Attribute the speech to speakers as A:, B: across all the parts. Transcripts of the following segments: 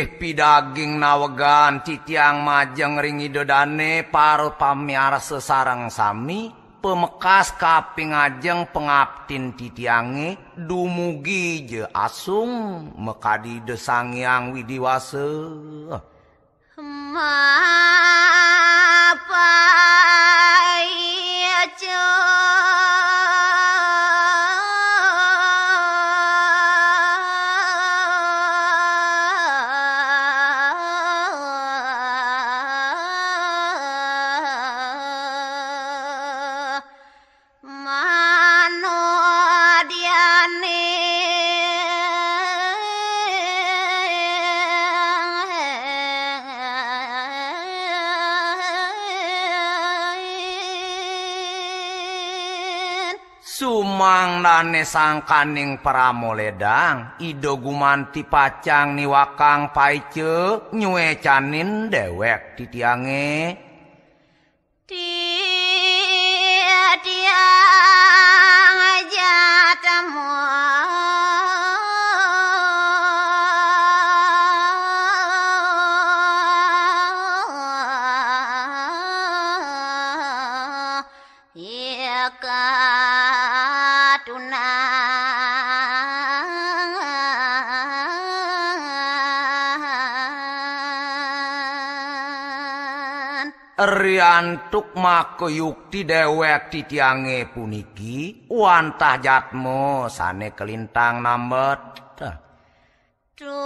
A: Inggih pidaging nawegan titiang majeng ringi dodane para pamiara sesarang sami pemekas kaping ajeng pengabtin titiange dumugi je asung mekadi desangiang widiwase Sumangdane sangkaning pramoledang ido gumanti pacang niwakang paice nyuecanin dewek titiange
B: tiang jatamu
A: riantuk makuyukti dewek titiange puniki wantah jatmo sane kelintang nambet
B: Tuna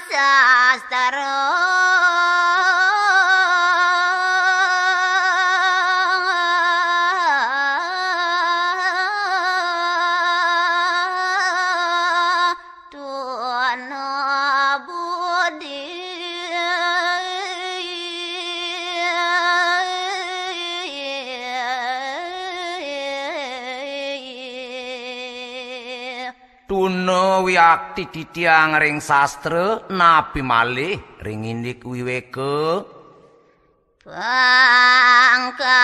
B: sastara
A: Tuna wiakti titiang ring sastra napi malih ring indik wiweke
B: Bangka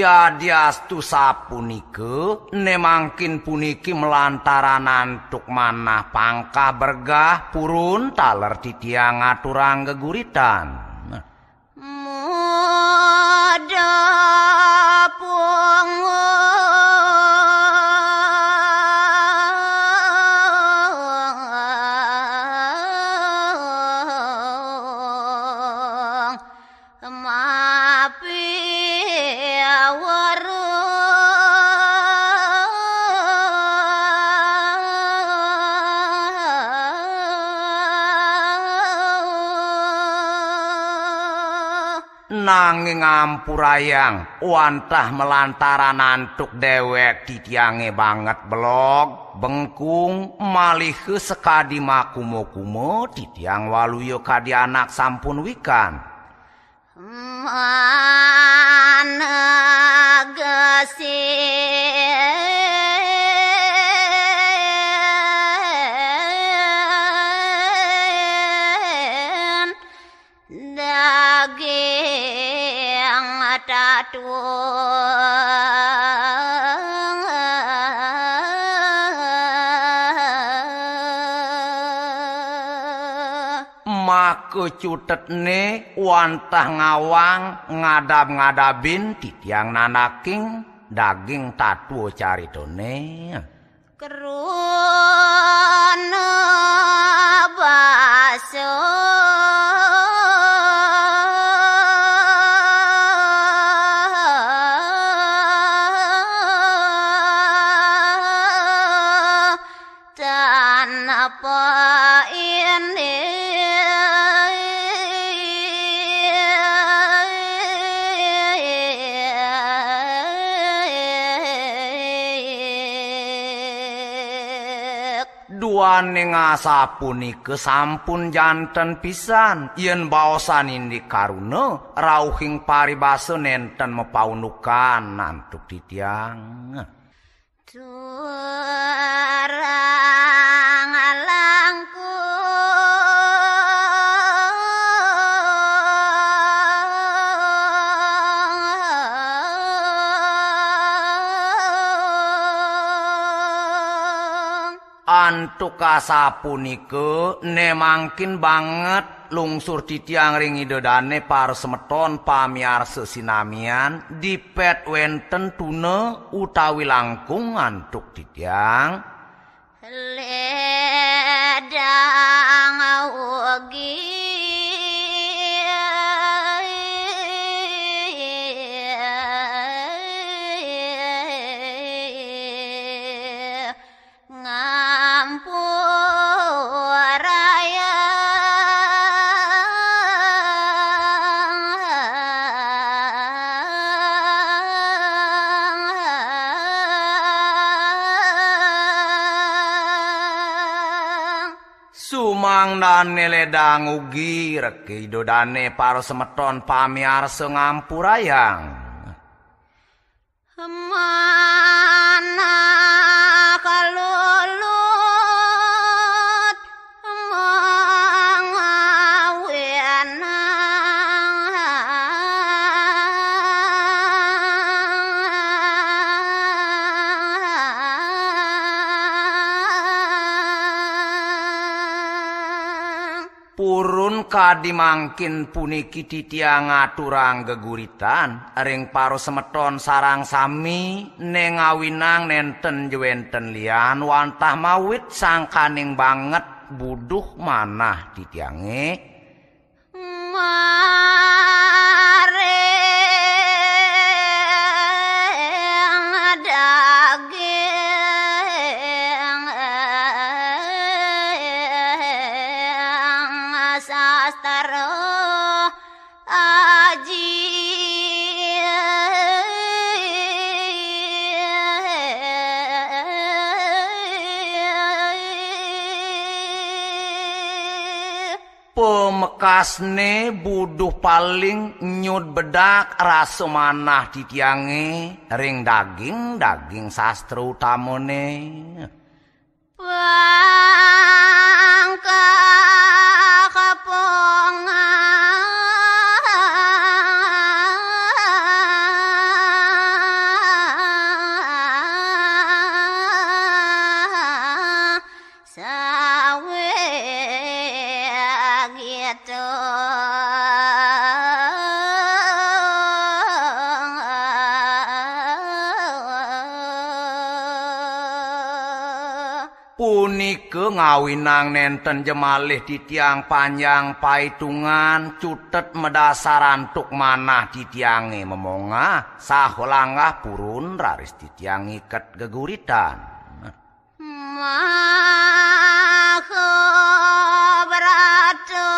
A: Ia diastu sapunike nemangkin puniki melantaran antuk manah pangkah bergah purun taler titiang aturang geguritan.
B: Muda
A: nanging ngampurayang wantah melantaran antuk dewek titiange banget belog bengkung malih sekadi makumo-kumo titiang waluyo kadi anak sampun wikan
B: mana gesih
A: Maka cutetne wantah ngawang ngadab-ngadabin titiang nanaking daging tatuo caritone
B: Keruna baso
A: tujuane ngasapunike sampun janten pisan yen baosan indi karuna rauhing paribasa nenten mepaunukan antuk titiang.
B: Turang alangku
A: antuk kasapunike ne mangkin banget lungsur titiang ring idodane para semeton pamiarsa sinamian dipet wenten tuna utawi langkung antuk titiang
B: ledang ugi
A: sumangdane ledang ugi reki dodane para semeton pamiarsa ngampurayang
B: mana kalulut
A: purun kadimangkin puniki titiang ngaturang geguritan ring paro semeton sarang sami nengawinang nenten jwenten lian wantah mawit sangkaning banget buduh manah titiange pemekasne buduh paling nyud bedak rasa manah titiange ring daging sastra utamane
B: bangka
A: punike ngawinang nenten jemalih titiang panjang paitungan cutet medasar antuk manah titiange memongah saholanggah purun raris titiang iket geguritan
B: maka beratu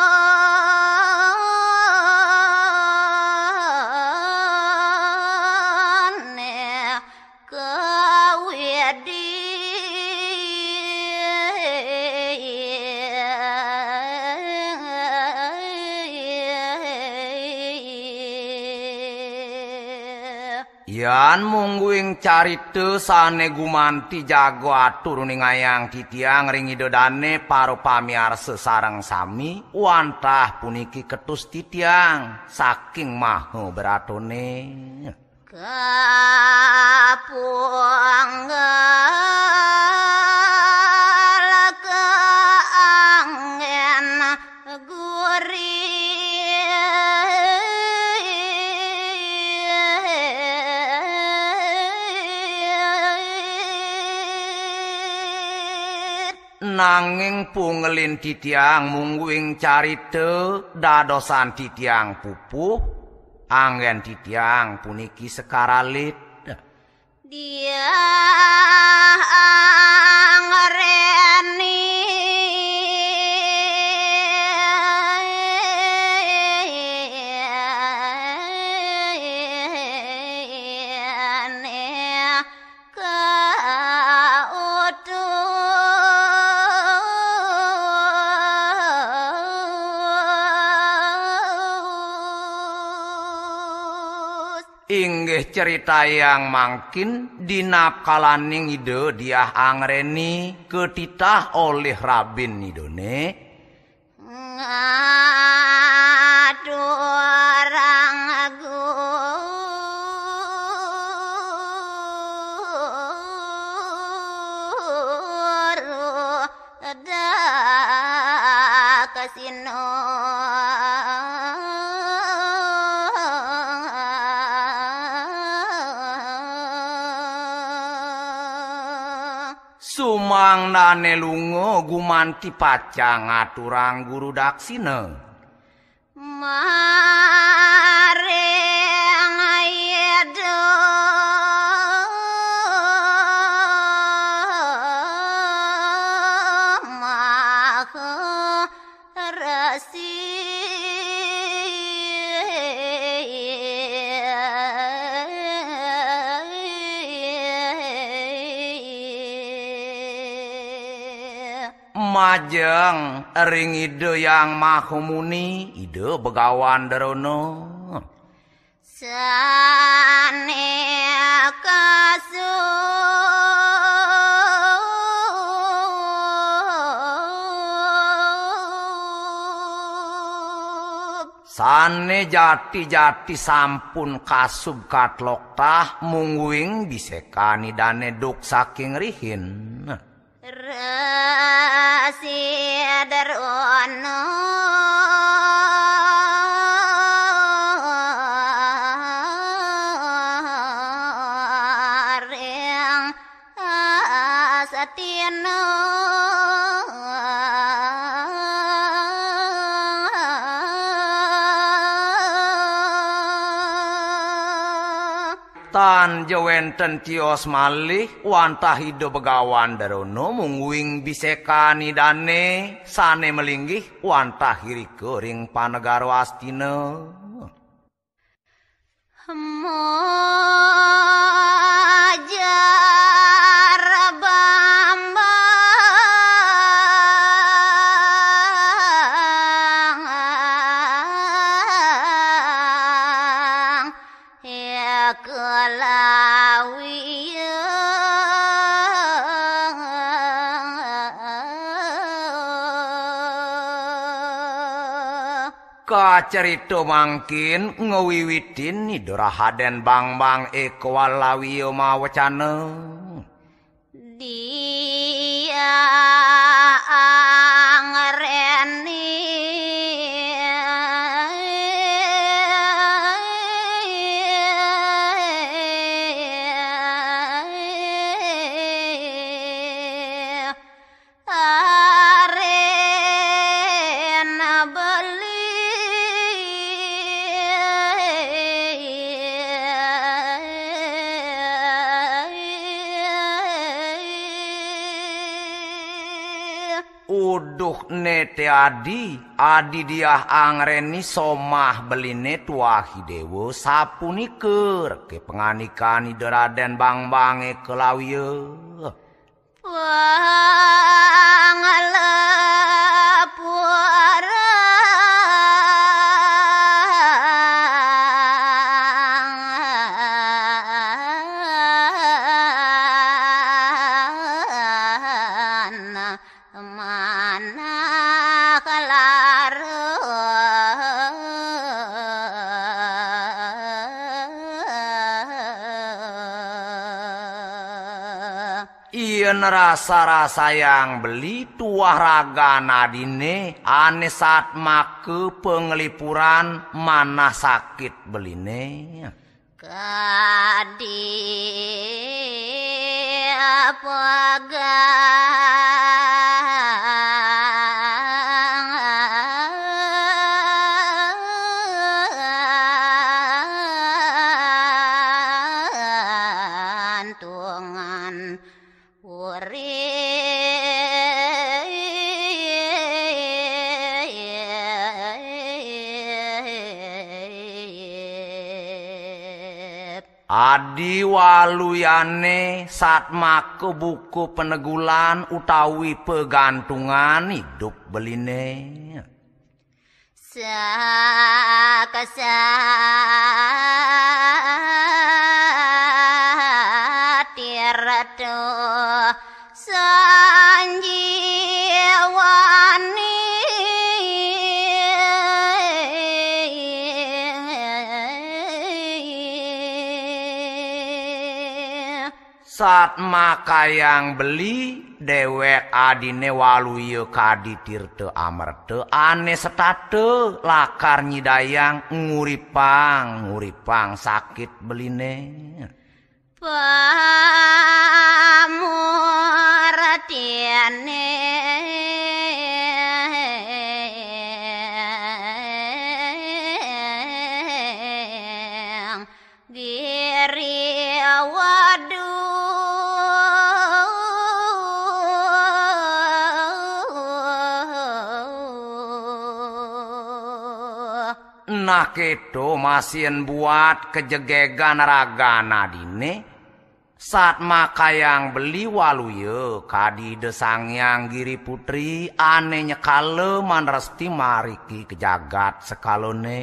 A: yan mungguing carita sane gumanti jago atur ningayang titiang ring idodane paro pamiarsa sareng sami wantah puniki ketus titiang saking maha beratone
B: kapuang keangen gurih
A: nanging pungelin titiang mungguing carita dadosan titiang pupuh anggen titiang puniki sekaralit
B: dia angreni
A: inggih cerita yang mangkin dina kalaning ide dia angreni ketitah oleh Rabin idone
B: ngadurang guru dak kasino
A: sumang nane lunga gumanti pacang ngaturang guru daksina
B: maring ayedo maha resi
A: majeng ring ide yang mahumuni ide begawan derono
B: sane kasub
A: sane jati-jati sampun kasub katlok tah mungguing bisekani dane duk saking rihin
B: Rasidarono ring satino
A: tan jewenten tios malih wantah hido begawan darono mungguing bisekani dane sane melinggih wantah hirike ring panegaro Astina
B: mojar bambang ya kelawi
A: kacerita mangkin ngewiwitin idora Raden Bangbang eko walawiyo mawacana
B: dia angreni arena beli
A: uduh nete adi dia angreni somah beline tuahi dewa sapuniker ke penganikan ide Raden Bangbang kelawiye
B: mana kelar
A: Ien rasa-rasa yang beli tuah raga nadine ane saat make pengelipuran mana sakit beline
B: kadi pegantungan
A: Adi waluyane saat make buku penegulan utawi pegantungan hidup beline
B: sakasa
A: Saat makayang beli dewek adine waluye kaditir teu amer teu ane setate lakar nyidayang nguripang sakit beline.
B: Pamurtiane giri waduh.
A: Nah keto masien buat kejegegan ragana dine. Saat makayang beli waluye kadi desangyang Giri Putri ane nyekale manresti mariki kejagat sekalone.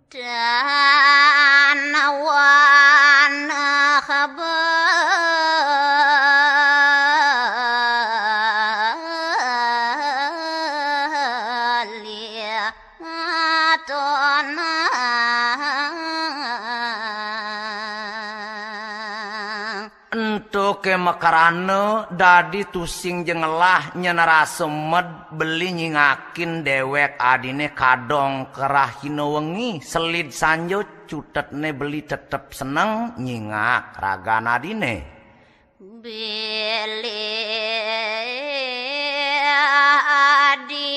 B: Dan wana kabalia ngatona
A: Ento ke makarane dadi tusing jengelah nyenara semed beli nyingakin dewek adine kadong kerah hino wengi selid sanjo cutetne beli tetep seneng nyingak ragan adine.
B: Bili adi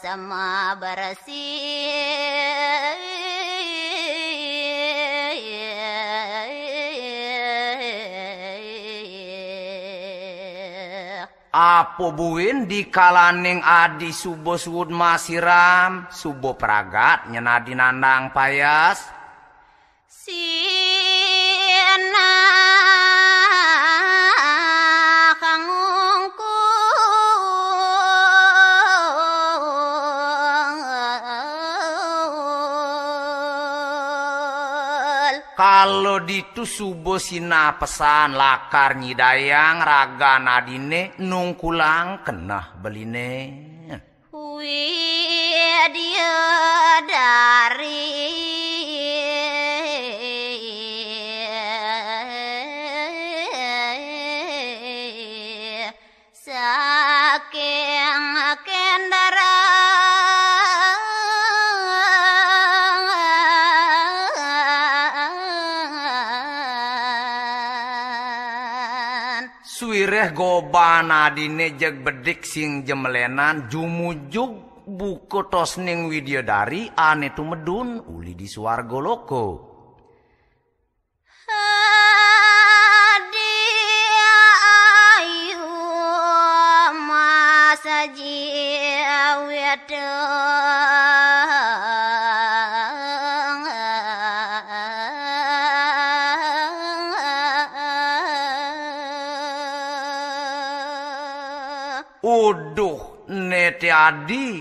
B: sama bersih.
A: Apo buin di kalaning adi subo suud masiram subo pragat nyenadi nandang payas.
B: Sina kangungku
A: Kalau ditu subo sina pesan lakar nyidayang raga nadine nungkulang kenah beline.
B: Dia dari saking kendara
A: Suireh goban adine jeg bedik sing jemelenan jumujug buku tosning widyadari ane tumedun uli di suarga loko.
B: Dia ayu masa jiwet
A: Uduh nete adi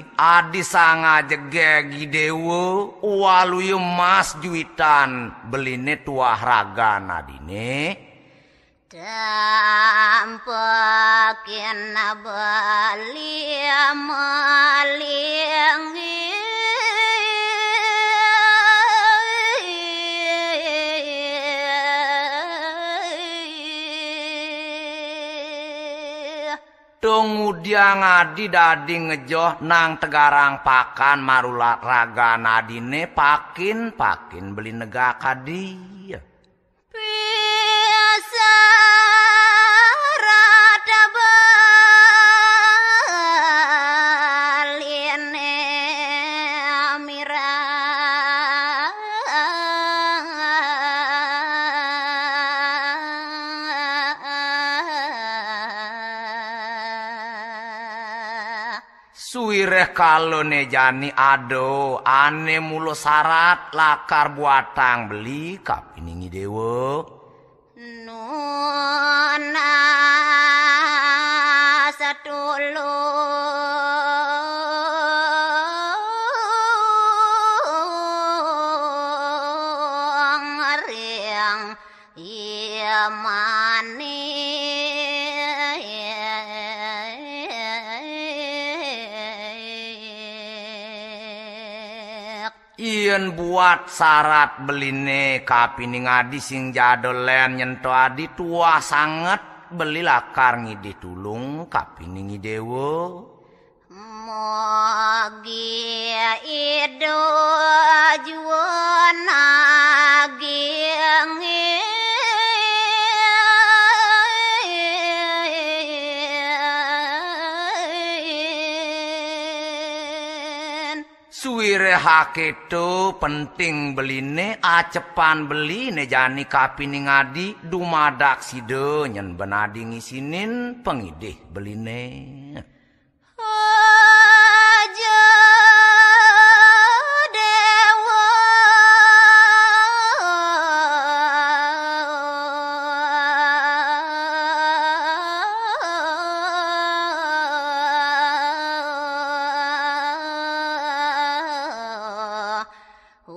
A: sanga jegegi dewe waluye mas juitan beline tuah raga nadine.
B: Tampakin bali malingi
A: Kemudian adi dadi ngejoh nang tegarang pakan marulat raga nadine pakin beli nega kadi.
B: Biasa rada baline mira
A: Suireh kalau nejani ado ane mulo syarat lakar buatang beli kapiningi dewe.
B: Nuna satulung riang ia mani
A: Yen buat syarat beline kapining adi sing jadolen nyento adi tua sanget beli lakar ngidi tulung kapining dewa.
B: Mogi ido juana giang
A: Suwire haketo penting beline acepan beline jani kapining adi dumadak side nyen benadi ngisinin pengidih beline.
B: aja dewa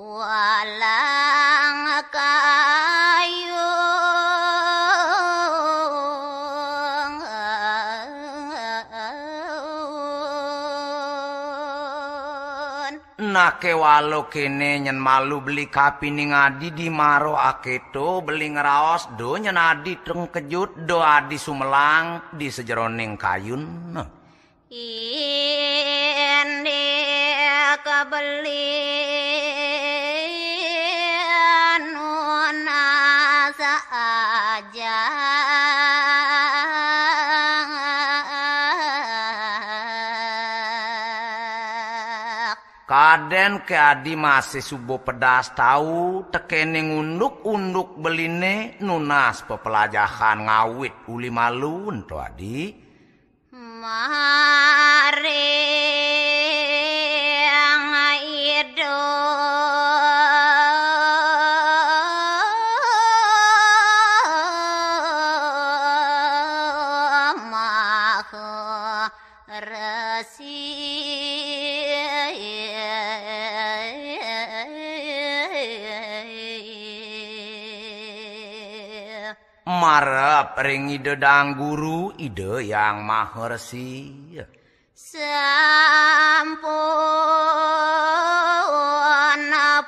B: walang kayun.
A: Nake walo kene nyen malu beli kapining adi di maro aketo beli ngeraos do nyen adi treng kejut do adi sumelang di sejeroning kayun.
B: Indi kabeli nuna saja
A: Kaden ke adi masih subuh pedas tahu tekene unduk-unduk beline nunas pepelajahan ngawit uli malun to adi.
B: mari ido mah resi
A: Marep ring ide dang guru ide yang mahersi.
B: sampun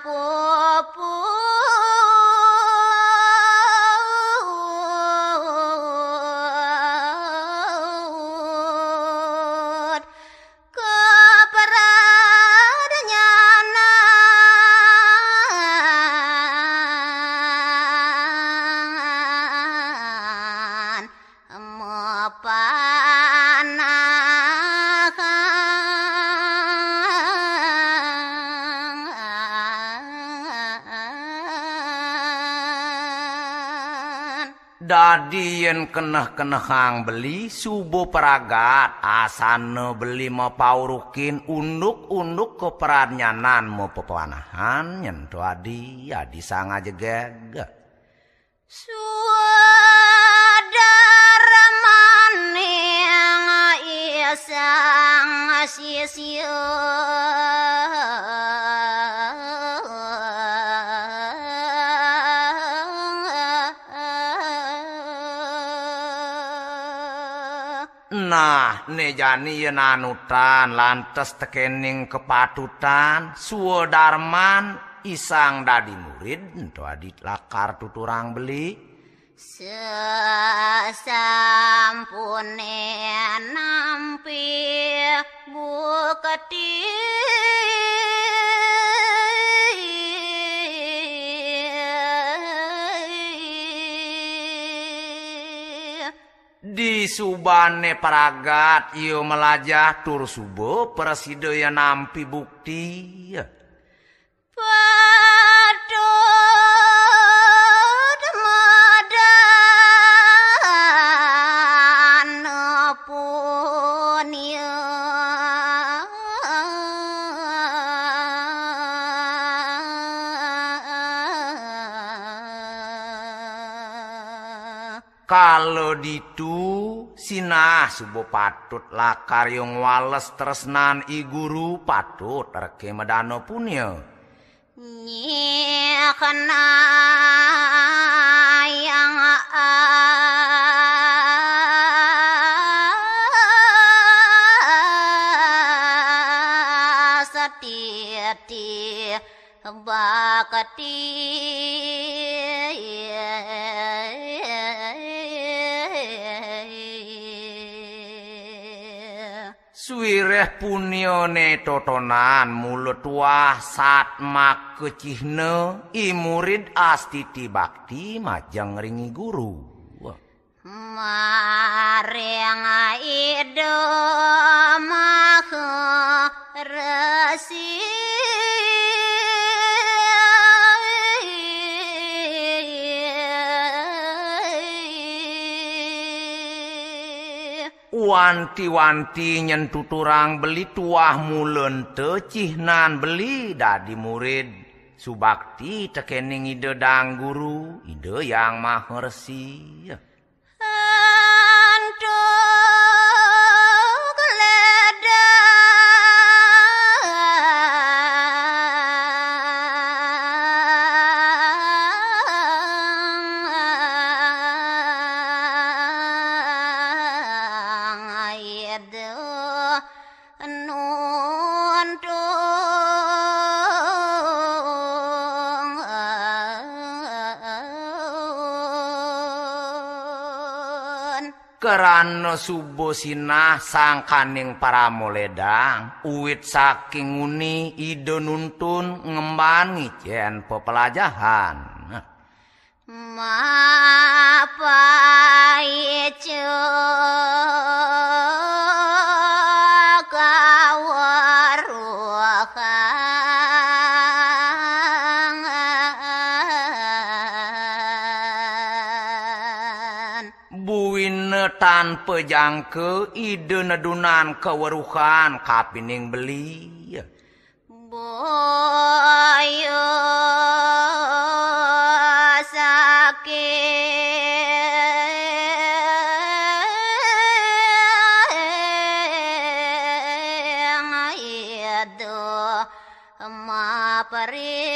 B: pupu
A: Dadi yen keneh-kenehang beli subuh peragat asane beli mau paurukin unduk-unduk ke peranyanan mau pepanahan nyentu adi adi sanga jegeg.
B: Suadar maning isang sisyo
A: Nah, nejani yen anutan lantes tekening kepatutan suodarman isang dadi murid ento adit lakar tuturang beli.
B: Sasampune nampi bukti
A: Di subane paragat iyo melajah tur subuh persidaya nampi bukti.
B: Patut madan punya
A: Kalau ditu sinah subuh patut lakar yung wales tresnan i guru patut reke medano punya.
B: Nyekna yang asatiati bakati
A: Suwireh punione totonan mulut wah satmak kecihne I murid astiti bakti majang ringi guru.
B: Mareng ido mah resi
A: Wanti-wanti nyentuturang beli tuah mulen tecihnan beli dadi murid subakti tekening ide dang guru ide yang maha resi. Kerana subuh sinah sangkaning para moledang uwit saking uni ide nuntun ngemban ngicen pepelajahan.
B: Mapai
A: tanpa jangke ide nedunan keweruhan kapining beli.
B: Boyo sakit itu mapari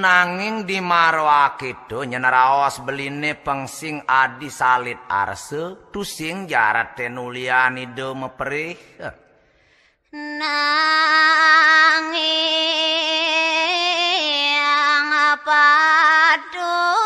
A: nanging di marwa kitu nyeneraos beline pengsing adi salit arse tusing jarat tenuliani de meperih
B: nanging padu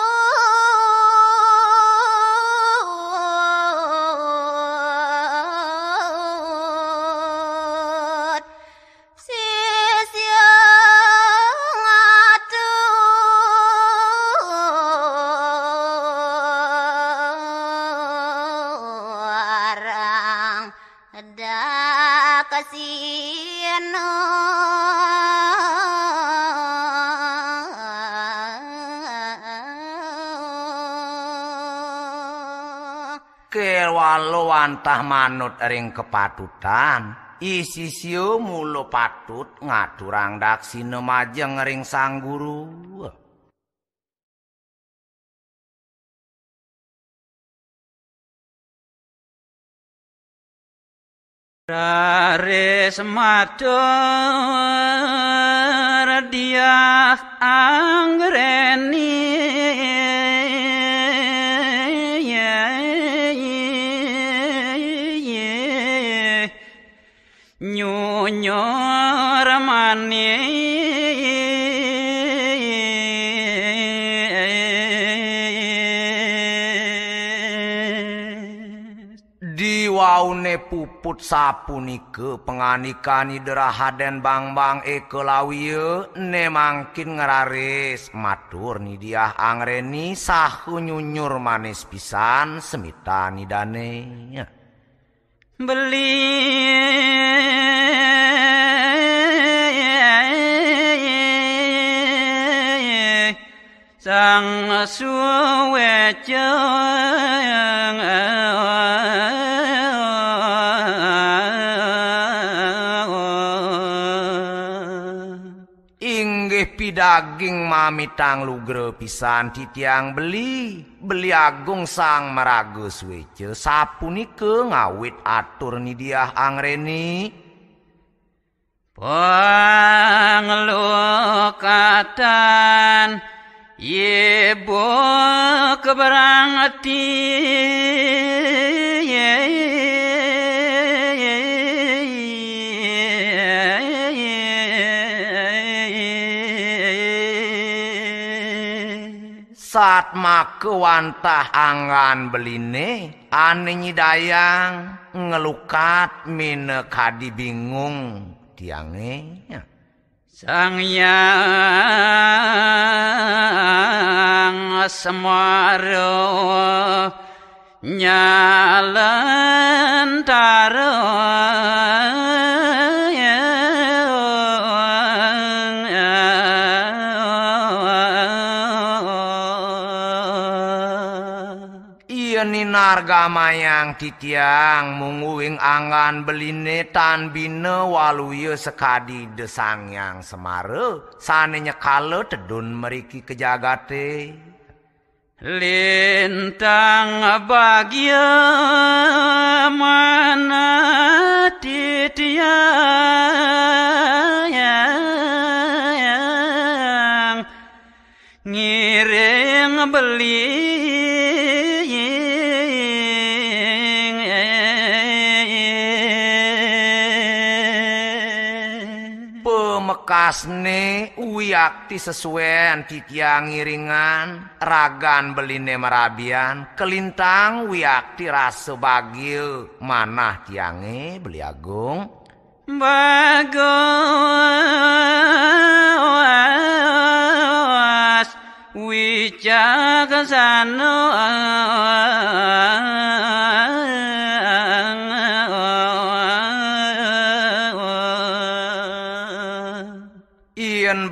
A: walau antah manut ring kepatutan isi sio mulo patut ngaturang daksine majeng ring sang guru.
C: Rare sematur dia anggreni nyonyor manis
A: diwaune puput sapunike penganikan iderahaden bang-bang ekelawiye ne mangkin ngeraris matur nidiah angreni sahu nyunyur manis pisan semita nidane
C: beli sang suweceng
A: inggih pidaging mamitang lugre pisan titiang beli agung sang meraga suwece sapunike ngawit atur nidiah angreni
C: panglukatan ibu keberangati
A: sabat make wantah angan beline ane nyidayang ngelukat mine kadi bingung tiange nya.
C: Sang Hyang Semaro nyalentara
A: Narga mayang titiang munguing angan beline tan bine waluye sekadi desang yang semare sanenya kala tedun meriki kejagate
C: lintang bagia mana titiang ngiring beli
A: kasne uyakti sesuaian titiang ngiringan ragan beline merabian kelintang uyakti rasa bagil manah tiange beli agung
C: bagus wicaksana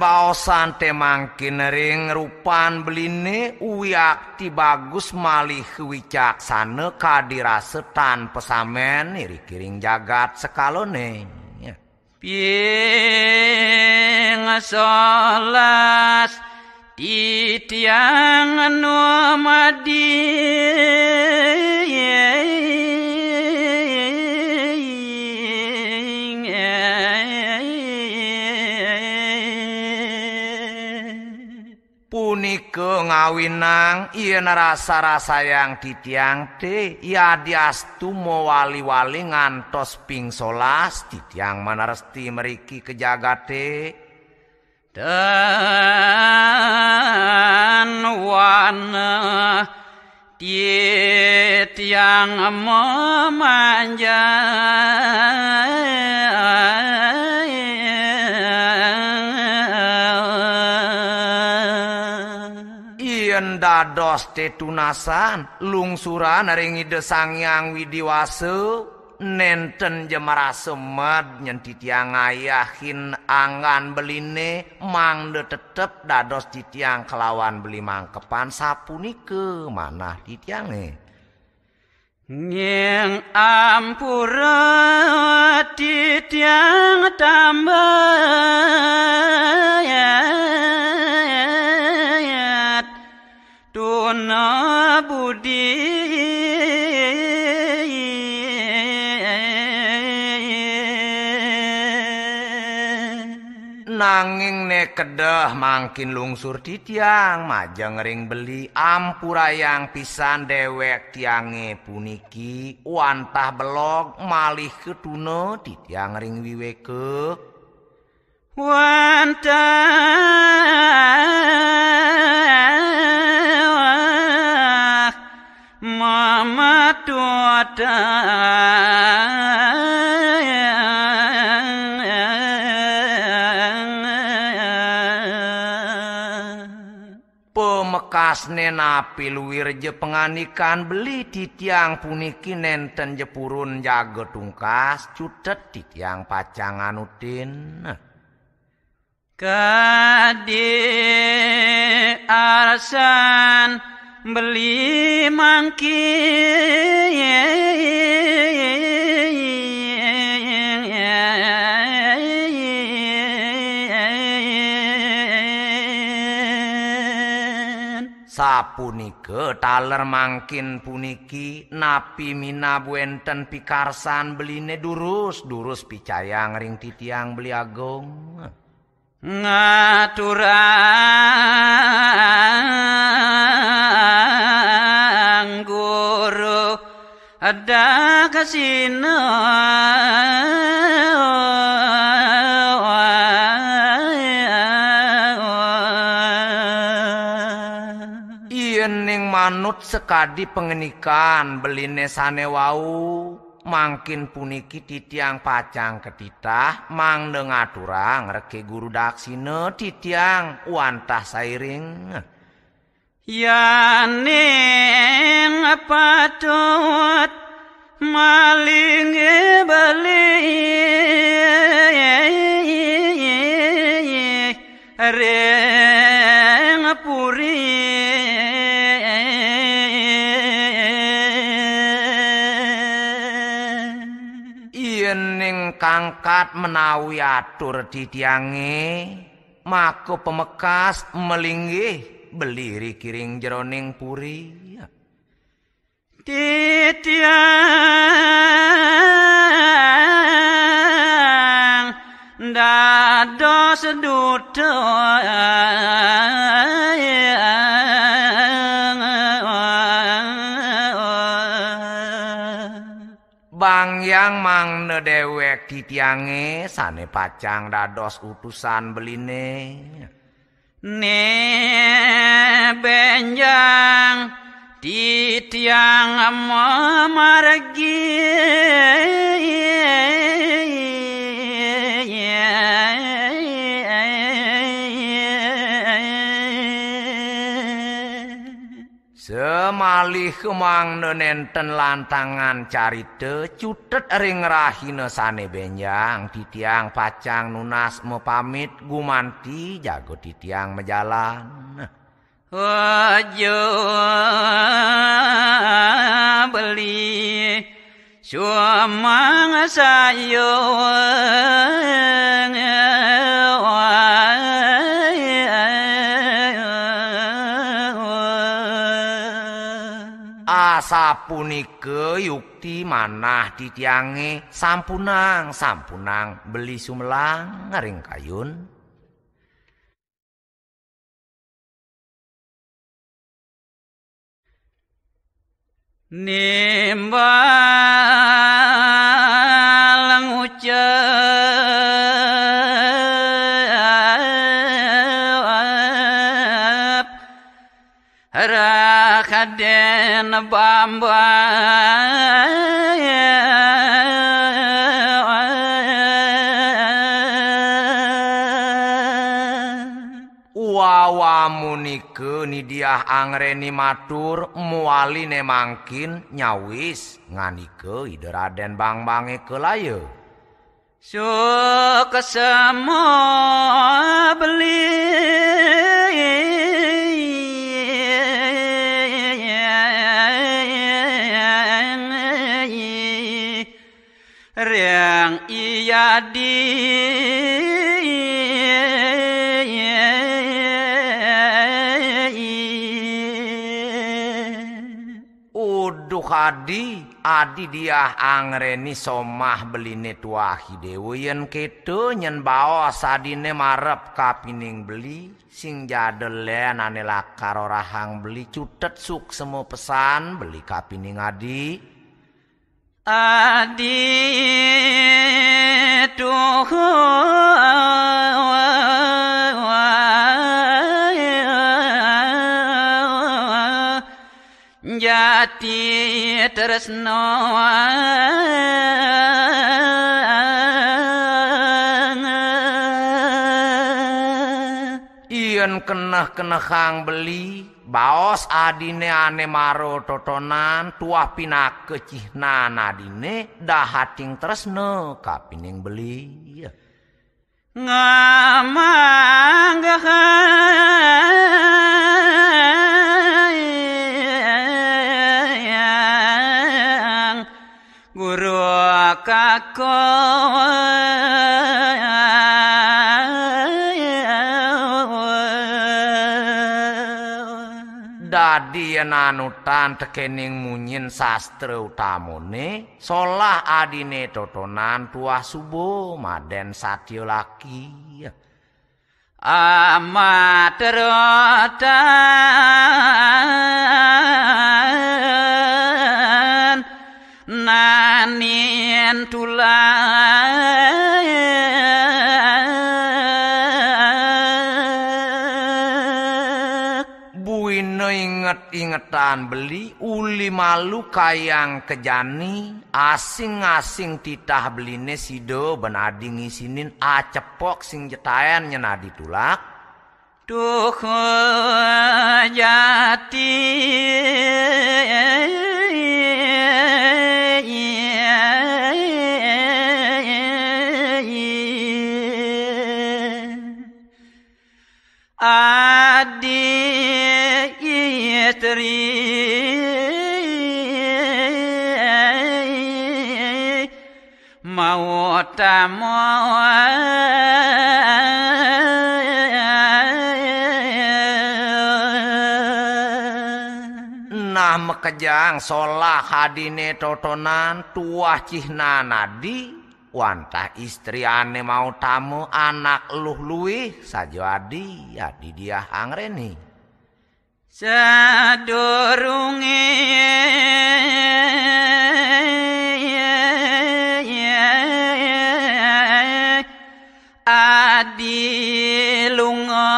A: baosan temangkin ring rupan beline uyakti bagus malih wicaksana kadirase tanpa samen iri-kiring jagat sekalone
C: pieng solas titiang anu madi
A: punike ngawinang ieun rasa-rasa yang titiang teh ya diastu mawali-wali ngantos ping 11 titiang manaresti meriki kejagate
C: dan wana titiang memanja
A: dados tetunasan lungsuran ringi desang yang widiwase nenten jemara semed nyen titiang ngayahin angan beline mangde tetep dados titiang kelawan beli mangkepan sapunike manah titiange
C: Nyeng ampura titiang tambayat tuna budi
A: nanging ne kedah mangkin lungsur titiang majeng ring beli ampura yang pisan dewek tiange puniki wantah belog malih ketuna titiang ring wiweke
C: wantah mama tuata
A: kasne napi luwir je penganikan beli titiang puniki nenten jepurun jaga tungkas cutet titiang pacangan utin
C: kadi arsan beli mangki
A: sapunike taler mangkin puniki napi mina buenten pikarsan beline durus picayang ring titiang beli agung
C: ngaturang guru ada kasino
A: manut sekadi pengenikan beline sane wau mangkin puniki titiang pacang ketitah mang dengaturang reke guru daksine titiang wantah sairing
C: yaning patut maling beli reng puri
A: iening kangkat menawi atur titiange mako pemekas melinggih beli rikiring jeroning puri
C: titiang dados duto
A: bangyang mang dewek titiange sane pacang dados utusan beline
C: ne benjang titiang memargi
A: semalih kemang nenten lantangan carite cutet ring rahina sane benjang titiang pacang nunas mepamit gumanti jago titiang mejalan
C: aja beli suamang sayo
A: sapunike yukti manah titiange sampunang beli sumelang ring kayun
C: nimbalang ucap rakaden bamba wawamunike nidiah angreni matur mualine mangkin nyawis nganike ide Raden Bangbange kelaya suka semua beli yang iya di
A: uduh adi dia angreni somah beline tuahi dewe yen keto nyen baos adine marep kapining beli sing jadelen ane lakar orahang beli cutet suk semua pesan beli kapining adi
C: tuh jati tresno
A: yen keneh-kenehang beli baos adine ane maro totonan tuah pinake cihnan adine dahating tresno kapining beli
C: ngamanggahang guru kako
A: dadi yen anutan tekening munyin sastra utamane solah adine totonan tuah subuh maden satya laki
C: amat rotan nanien tulang
A: inget-ingetan beli uli malu kayang kejani asing-asing titah beline sido benadi ngisinin acepok sing jetayan nyenadi tulak
C: duh jati adi istri mau tamu
A: nah mekejang solah hadine totonan tuah cihna nadi wantah istri ane mau tamu anak luh luih sajo adi dia angreni
C: sadurunge adi lunga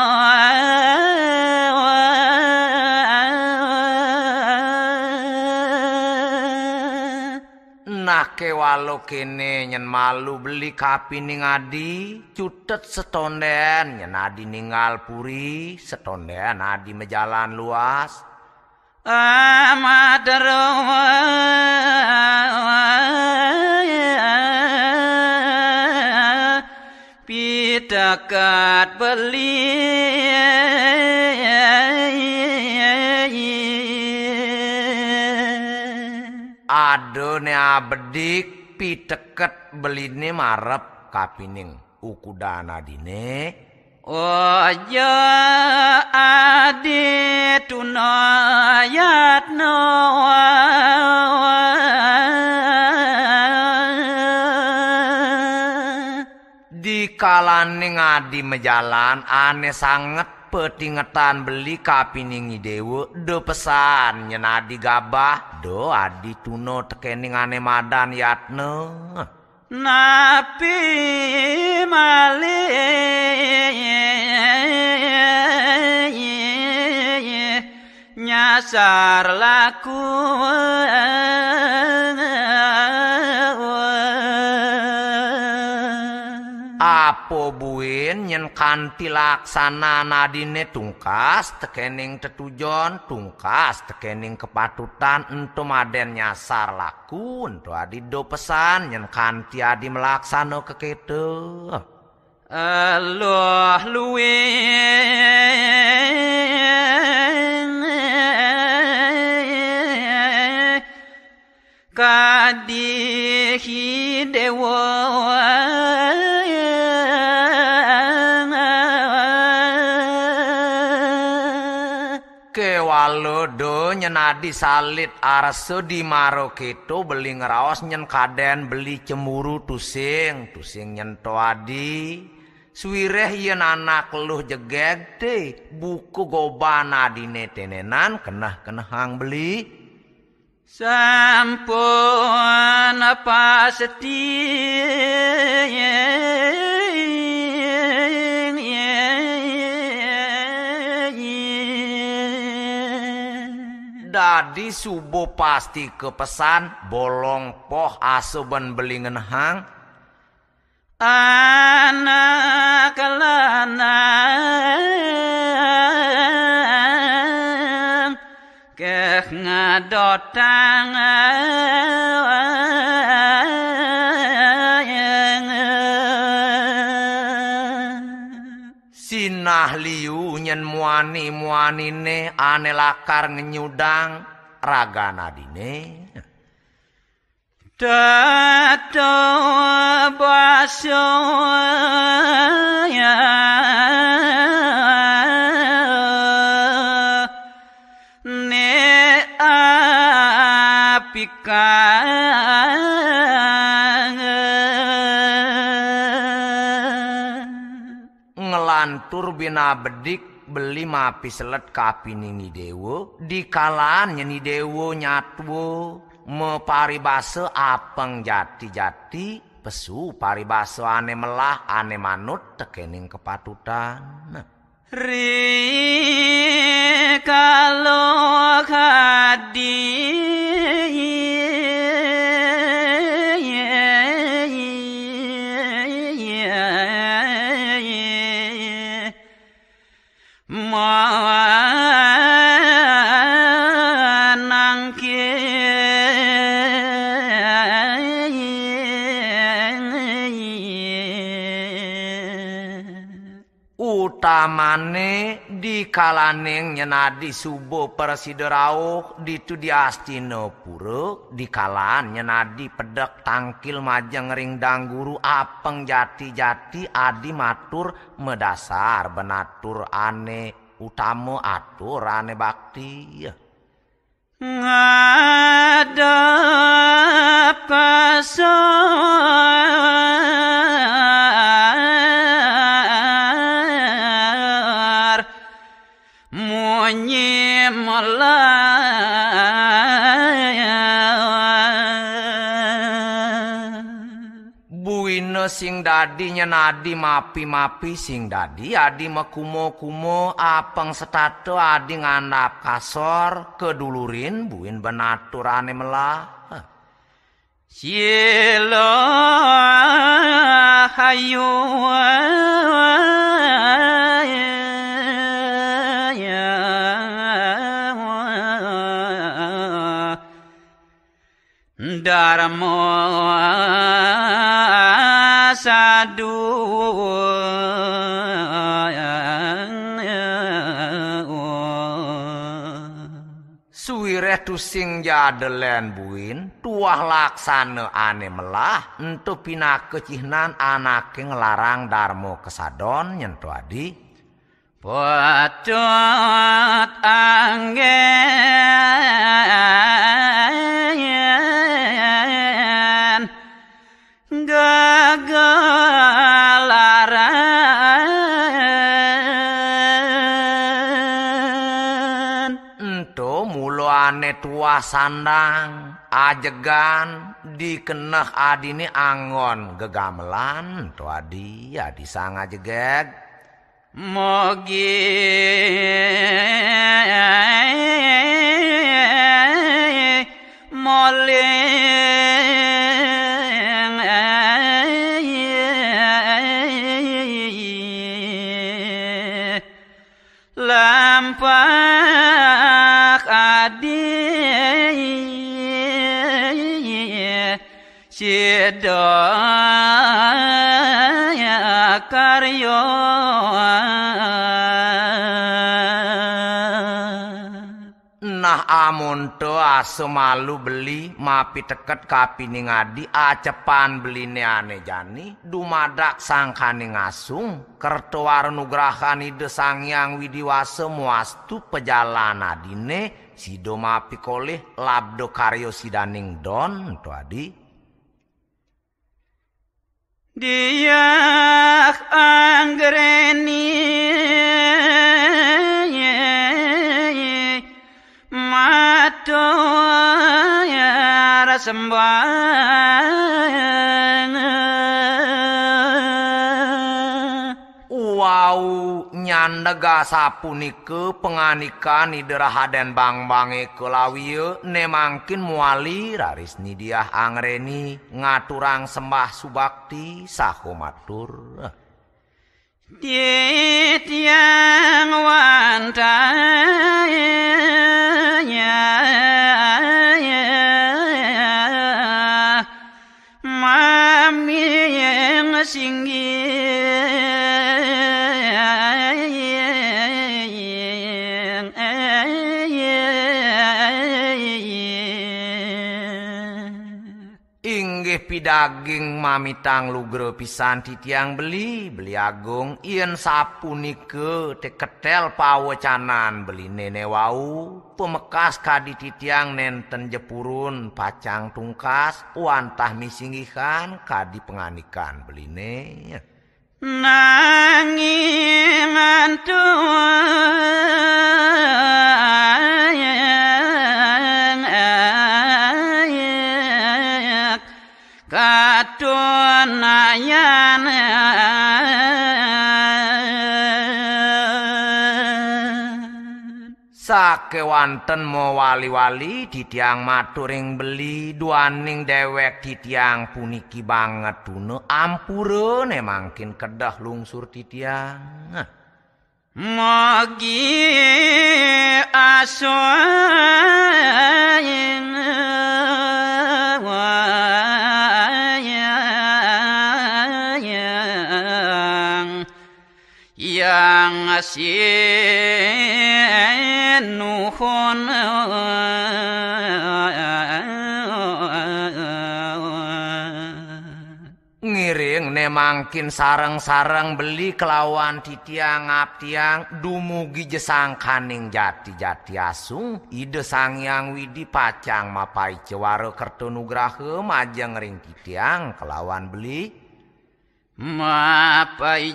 A: nah kewalo kene nyen malu beli kapining adi cutet setonden nyen adi ninggal puri setonden adi mejalan luas
C: amadro pitakat beli
A: Aduh ne abedik piteket beline marep kapining ukudana dine
C: oja adi tunayatno
A: di kalaning adi mejalan ane sanget petingetan beli kapiningi dewe do pesan nyenadi gabah do adi tuno tekening ane madan yatne
C: napi mali nyasar laku
A: apo buin nyen kanti laksana nadine tungkas tekening tetujon tungkas tekening kepatutan ento maden nyasar laku ento adi do pesan nyen kanti adi melaksano keketu
C: Allah luwe kadihi dewa
A: kewalodo nyenadi salit arse di maro keto beli ngeraos nyen kaden beli cemburu tusing nyento adi suwireh yen anak luh jegeg teh buku goban adine tenenan kenah hang beli
C: sampun pasti
A: dadi subuh pasti kepesan bolong poh asuban belingan hang
C: anak lanang keh ngadotang
A: sinah liu nyen muani-muanine ane lakar ngenyudang raga nadine
C: dato baso ne apikang
A: ngelantur bina bedik beli mapi selet kapiningi dewo di kalan nyeni dewo nyatwo me paribase apeng jati-jati pesu paribase ane melah ane manut tekening kepatutan
C: Rikalo hadi
A: utamane di kalaning nyenadi subuh persiderauh ditu di Astinapura di kalan nyenadi pedek tangkil majeng ringdang guru apeng jati-jati adi matur medasar benatur ane utama atur ane bakti
C: ngadap kasar munyi
A: buina sing dadi nyenadi mapi-mapi sing dadi adi mekumo-kumo apeng setato adi ngandap kasor kedulurin buin benatur ane melah
C: Silo hayu Dharma sadu suwireh tusing jadelen buin tuah laksana ane melah entu pinakecihnan anake ngelarang Darmo kesadon nyentu adi Pacot anggen gagalaran
A: ento mulo ane tua sandang ajegan dikeneh adine angon gegamelan ento adi adi sang ajegeg
C: Mogi moleng lampak adi sidaya karyo
A: nah amun teu asa malu beli mapi teket kapining adi acepan beline ane jani dumadak sangkane ngasung kerto warnugrahan ide Sangyang Widiwasa muastu pejalan adine sido mapi koleh labdo karyo sidaning don tu adi
C: Diak anggreni mato ya rasembang
A: wow nyandega sapunike penganikan ide Raden Bangbange kelawieu nemangkin muali raris nidiah angreni ngaturang sembah subakti sahomatur
C: Tiang wantaya mami yang singgi
A: pidaging mamitang lugre pisan titiang beli agung ien sapunike teketel pawecanan beli nene wau pemekas kadi titiang nenten jepurun pacang tungkas wantah misinggihan kadi penganikan beline
C: nanging katunayan
A: sakewanten mo wali-wali titiang maturing beli duaning dewek titiang puniki banget tune ampurene mangkin kedah lungsur titiang.
C: Magi asoyeng yang asinuhon
A: ngiring ne mangkin sareng-sareng beli kelawan titiang ngaptiang dumugi jesangkaning jati-jati asung ide Sangyang Widi Pacang mapai cewara kerto nugraha majeng ring titiang kelawan beli
C: mapai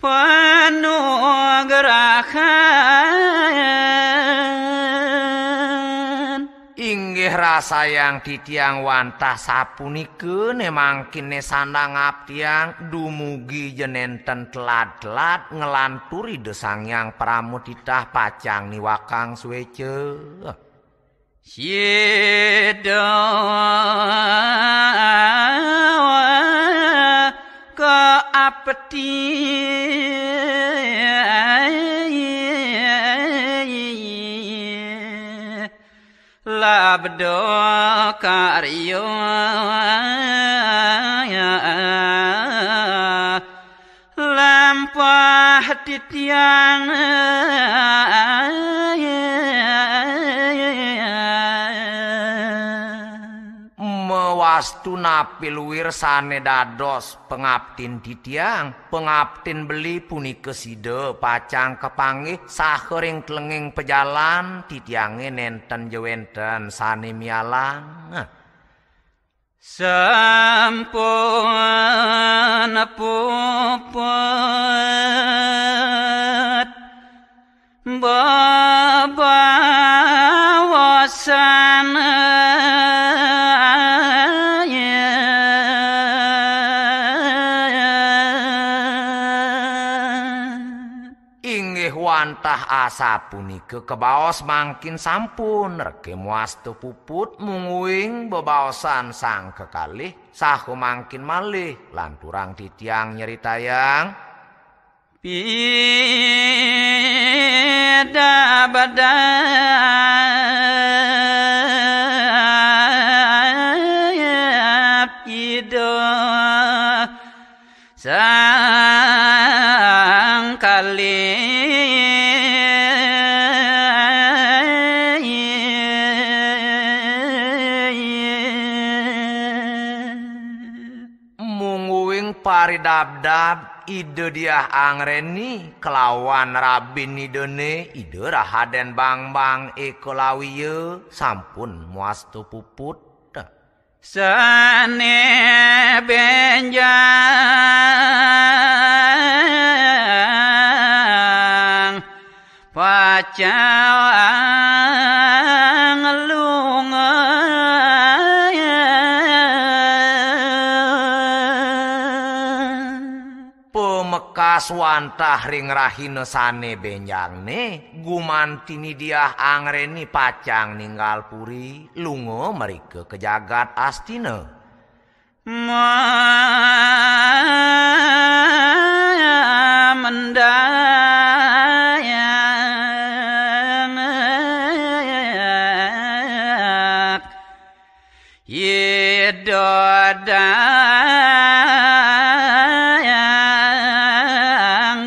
C: panugrahan
A: inggih rasayang titiang wantah sapunikeun mangkin sandang ngaptiang dumugi jenenten telat-telat ngelanturi de Sangyang Pramudita Pacang niwakang suwece
C: siedo ke apeti labdo karyo lampah titiang
A: mewastu napiluwir sane dados pengabtin titiang pengabtin beli punike side Pacang kepanggih sahering tlenging pejalan titiange nenten jewenten sane mialang
C: sampun puput babawasan
A: inggih wantah asa punike kebaos mangkin sampun reke muastu puput munguing bebaosan sang kekalih sahu mangkin malih lanturang titiang nyeritayang
C: pida badayap ido sang kali
A: munguing paridabdab ide dia angreni kelawan rabin idene ide Rahaden Bangbang ekolawiye sampun muastu puput
C: sane benjang Pacang lunga
A: pemekas wantah ring rahina sane benjangne gumantini dia angreni Pacang ninggal puri lunga merike ke jagat astina
C: mendayak yedodayang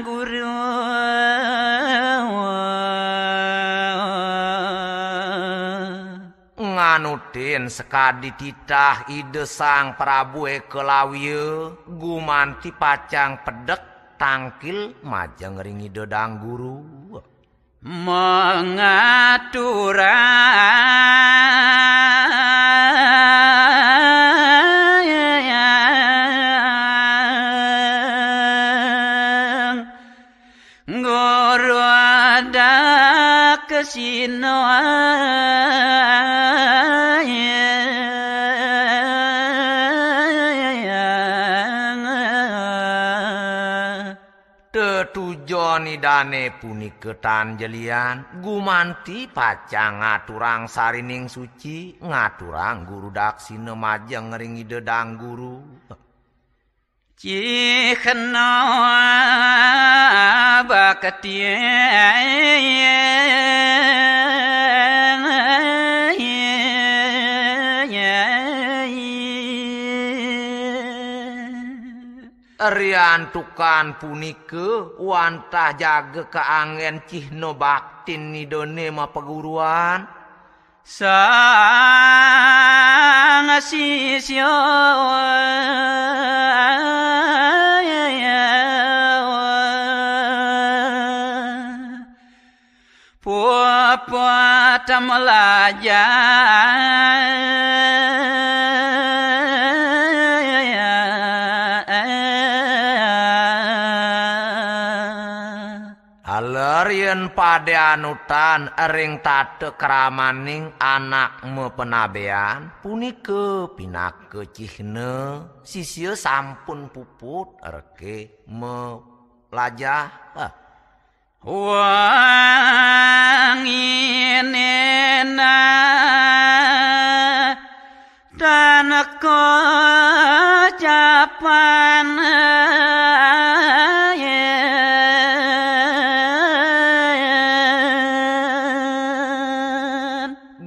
C: guru
A: nganutin sekadi titah ide Sang Prabu Ekelawiye gumanti Pacang pedek tangkil majeng ring ide dang guru
C: mengaturang guru ada kesino
A: tetujo nidane punike tanjelian gumanti pacang ngaturang sarining suci ngaturang guru daksina majeng ngringi dedang guru
C: Cikna
A: riantukan punike wantah jaga keangen cihno baktin nidone ma peguruan
C: sang sisyo puapa tamelaja
A: Alerien pade anutan ering tate keramaning anak me penabean punike pinake cihne sisieun sampun puput reke me lajah
C: wanginena dan kecapan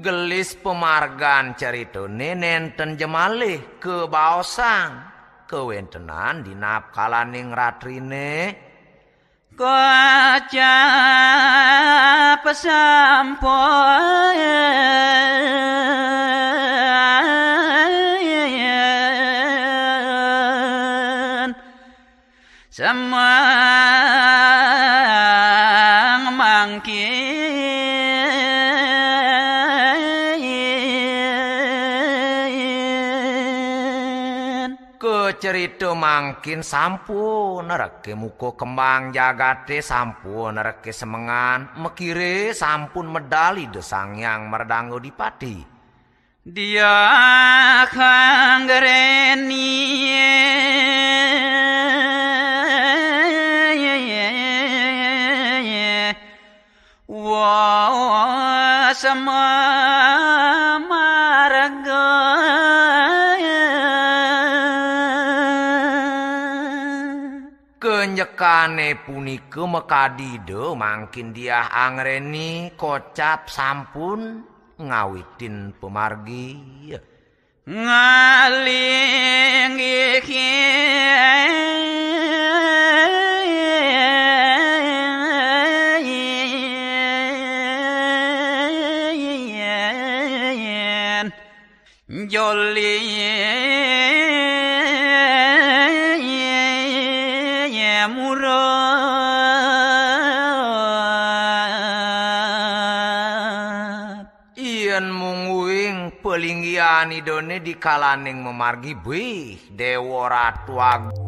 A: gelis pemargan caritone nenten jemalih kebaosang kewentenan dinap kalaning ratrine
C: kaca pesampoy semang mangkin
A: kecerita mangkin sampun reke muko kembang jagate sampun reke semengan mekire sampun medali desang yang merdanggo dipati
C: dia kanggereni wa sama marga
A: kenyekane punike mekadide mangkin dia angreni kocap sampun ngawitin pemargi
C: ngaling joli murad
A: ien mungguing pelinggian idone di kalaning memargi bih dewa ratu agung